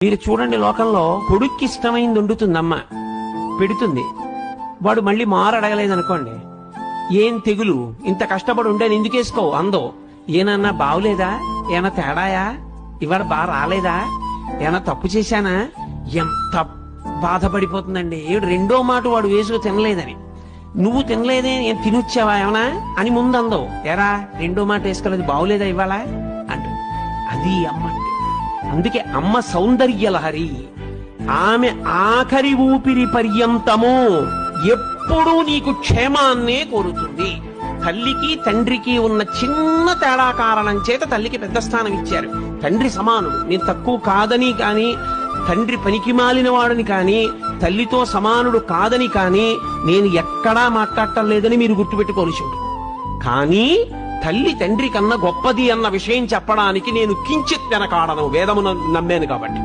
మీరు చూడండి, లోకంలో కొడుక్కి ఇష్టమైంది వండుతుంది అమ్మ, పెడుతుంది. వాడు మళ్ళీ మారు అడగలేదనుకోండి, ఏం తెగులు, ఇంత కష్టపడి ఉండేది ఎందుకేసుకోవు అందో. ఏనన్నా బావులేదా, ఏమన్నా తేడాయా, ఇవాళ బాగా రాలేదా, ఏమన్నా తప్పు చేశానా, ఎంత బాధపడిపోతుందండి. రెండో మాట వాడు వేసుకు తినలేదని, నువ్వు తినలేదే ఏం తినొచ్చావా ఏమన్నా అని ముందందో. ఎరా రెండో మాట వేసుకోలేదు, బావులేదా ఇవాళ అంటూ. అది అమ్మ అంటే. అందుకే అమ్మ సౌందర్య లహరి. ఆమె ఆఖరి ఊపిరి పర్యంతము ఎప్పుడూ నీకు క్షేమాన్నే కోరుతుంది. తల్లికి తండ్రికి ఉన్న చిన్న తేడా కారణం చేత తల్లికి పెద్ద స్థానం ఇచ్చారు. తండ్రి సమానుడు, నేను తక్కువ కాదని కాని, తండ్రి పనికి మాలిన వాడని కాని, తల్లితో సమానుడు కాదని కాని నేను ఎక్కడా మాట్లాడటం లేదని మీరు గుర్తుపెట్టుకోవాల్సి ఉంటుంది. కానీ తల్లి తండ్రి కన్నా గొప్పది అన్న విషయం చెప్పడానికి నేను కించిత్ వెనకాడను, వేదమును నమ్మాను కాబట్టి.